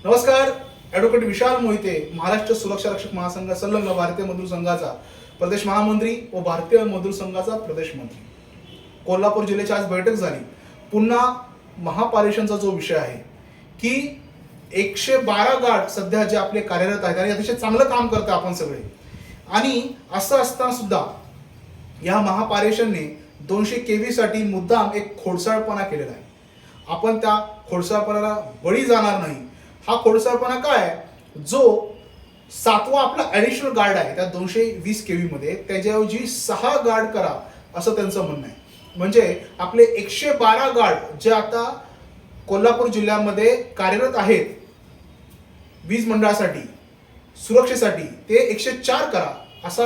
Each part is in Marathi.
नमस्कार. ॲडव्होकेट विशाल मोहिते, महाराष्ट्र सुरक्षा रक्षक महासंघ संलग्न भारतीय मजदूर संघाचा प्रदेश महामंत्री व भारतीय मजदूर संघाचा प्रदेश मंत्री. कोल्हापूर जिल्ह्याची आज बैठक झाली. पुन्हा महापारेषणचा जो विषय आहे की 112 गार्ड सध्या जे आपले कार्यरत आहेत आणि अतिशय चांगलं काम करतात आपण सगळे, आणि असं असताना सुद्धा या महापारेषणने 200 KV साठी मुद्दाम एक खोडसाळपणा केलेला आहे. आपण त्या खोडसाळपणाला बळी जाणार नाही. हा खोडसाळपणा काय, जो 7वा आपला ॲडिशनल गार्ड आहे त्या 220 KV मध्ये, त्याच्याऐवजी 6 गार्ड करा असं त्यांचं म्हणणं आहे. म्हणजे आपले 112 गार्ड जे आता कोल्हापूर जिल्ह्यामध्ये कार्यरत आहेत वीज मंडळासाठी सुरक्षेसाठी, ते 104 करा असा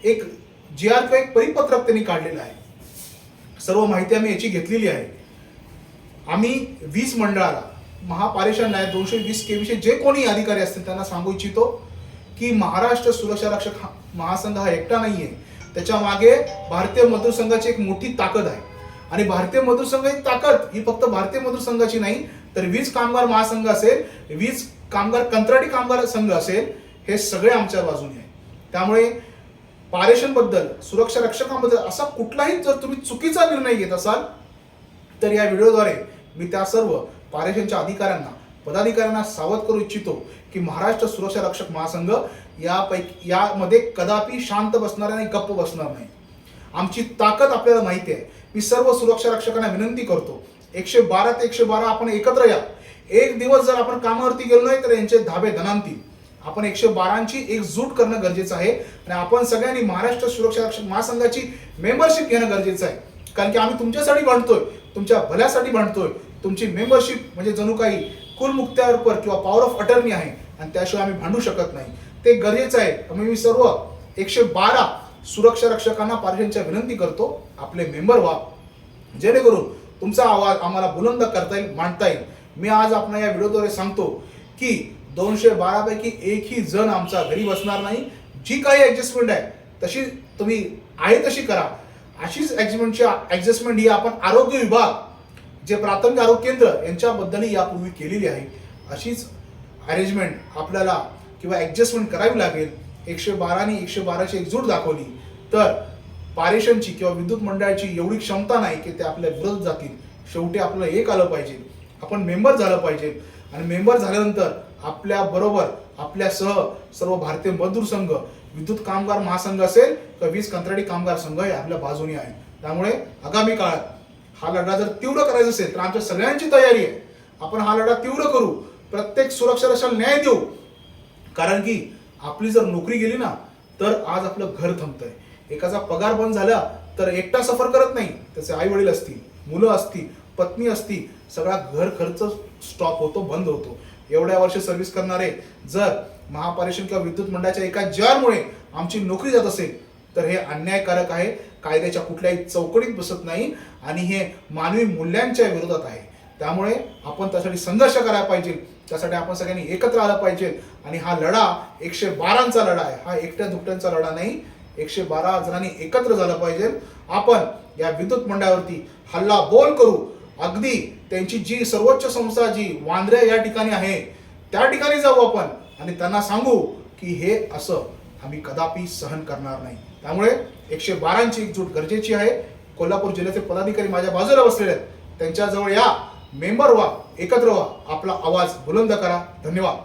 एक GR एक परिपत्रक त्यांनी काढलेलं आहे. सर्व माहिती आम्ही याची घेतलेली आहे. आम्ही वीज मंडळाला महापारेषण आहे 220 KV जे कोणी अधिकारी असतील त्यांना सांगू इच्छितो की महाराष्ट्र सुरक्षा रक्षक महासंघ हा एकटा नाहीये. त्याच्या मागे भारतीय मजदूर संघाची एक मोठी ताकद आहे. आणि भारतीय मजदूर संघाची ताकद ही फक्त भारतीय मजदूर संघाची नाही, तर वीज कामगार महासंघ असेल, वीज कामगार कंत्राटी कामगार संघ असेल, हे सगळे आमच्या बाजूने आहे. त्यामुळे पारेषण बद्दल, सुरक्षा रक्षकांबद्दल असा कुठलाही जर तुम्ही चुकीचा निर्णय घेत असाल तर या व्हिडिओद्वारे मी त्या सर्व पारेषणच्या अधिकाऱ्यांना, पदाधिकाऱ्यांना सावध करू इच्छितो की महाराष्ट्र सुरक्षा रक्षक महासंघ यामध्ये कदापि शांत बसणार नाही, गप्प बसणार नाही. आमची ताकद आपल्याला माहिती आहे. मी सर्व सुरक्षा रक्षकांना विनंती करतो, 112 ते 112 आपण एकत्र या. एक दिवस जर आपण कामावरती गेलो नाही तर यांचे धाबे धनांतील. आपण 112ची एकजूट करणं गरजेचं आहे आणि आपण सगळ्यांनी महाराष्ट्र सुरक्षा रक्षक महासंघाची मेंबरशिप घेणं गरजेचं आहे. कारण की आम्ही तुमच्यासाठी भांडतोय, तुमच्या भल्यासाठी भांडतोय. तुमची मेंबरशिप म्हणजे जणू काही कुलमुक्त्यावर किंवा पॉवर ऑफ अटर्नी आहे आणि त्याशिवाय आम्ही भांडू शकत नाही. ते गरजेचं आहे. त्यामुळे मी सर्व 112 सुरक्षा रक्षकांना पारेषणच्या विनंती करतो, आपले मेंबर व्हा, जेणेकरून तुमचा आवाज आम्हाला बुलंद करता येईल, मांडता येईल. मी आज आपण या व्हिडिओद्वारे सांगतो की 212 पैकी एकही जण आमचा घरी बसणार नाही. जी काही ऍडजस्टमेंट आहे तशी तुम्ही आहे तशी करा. अशीच ऍडजस्टमेंट ही आपण आरोग्य विभाग, जे प्राथमिक आरोग्य केंद्र यांच्याबद्दलही यापूर्वी केलेली आहे. अशीच अरेंजमेंट आपल्याला किंवा ऍडजस्टमेंट करावी लागेल. 112 112ची एकजूट दाखवली तर पारेषणची किंवा विद्युत मंडळाची एवढी क्षमता नाही की ते आपल्या विरोधात जातील. शेवटी आपल्याला एक आलं पाहिजे, आपण मेंबर झालं पाहिजे आणि मेंबर झाल्यानंतर आपल्या बरोबर आपल्यासह सर्व भारतीय मजदूर संघ, विद्युत कामगार महासंघ असेल किंवा वीज कंत्राटी कामगार संघ हे आपल्या बाजूने आहे. त्यामुळे आगामी काळात हा लढा जर तीव्र करायचा असेल तर आमच्या सगळ्यांची तयारी आहे. आपण हा लढा तीव्र करू, प्रत्येक सुरक्षा रक्षकाला न्याय देऊ. कारण की आपली जर नोकरी गेली ना तर आज आपलं घर थांबतंय. एकाचा पगार बंद झाला तर एकटा सफर करत नाही, त्याचे आई वडील असतील, मुलं असतील, पत्नी असतील, सगळा घर खर्च स्टॉप होतो, बंद होतो. एवढ्या वर्ष सर्व्हिस करणारे जर महापारेषण किंवा विद्युत मंडळाच्या एका GR-मुळे आमची नोकरी जात असेल तर हे अन्यायकारक आहे, कायद्याच्या कुठल्याही चौकटीत बसत नाही आणि हे मानवी मूल्यांच्या विरोधात आहे. त्यामुळे आपण त्यासाठी संघर्ष करायला पाहिजे. त्यासाठी आपण सगळ्यांनी एकत्र आलं पाहिजे आणि हा लढा 112चा लढा आहे. हा एकट्या दुकट्यांचा लढा नाही. 112 जणांनी एकत्र झालं पाहिजे. आपण या विद्युत मंडळावरती हल्ला बोल करू. अगदी त्यांची जी सर्वोच्च संस्था जी वांद्रे या ठिकाणी आहे त्या ठिकाणी जाऊ आपण आणि त्यांना सांगू की हे असं आम्ही कदापि सहन करणार नाही. त्यामुळे 112ची एकजूट गरजेची आहे. कोल्हापूर जिल्ह्याचे पदाधिकारी माझ्या बाजूला बसलेले आहेत, त्यांच्याजवळ या, मेंबर व्हा, एकत्र व्हा, आपला आवाज बुलंद करा. धन्यवाद.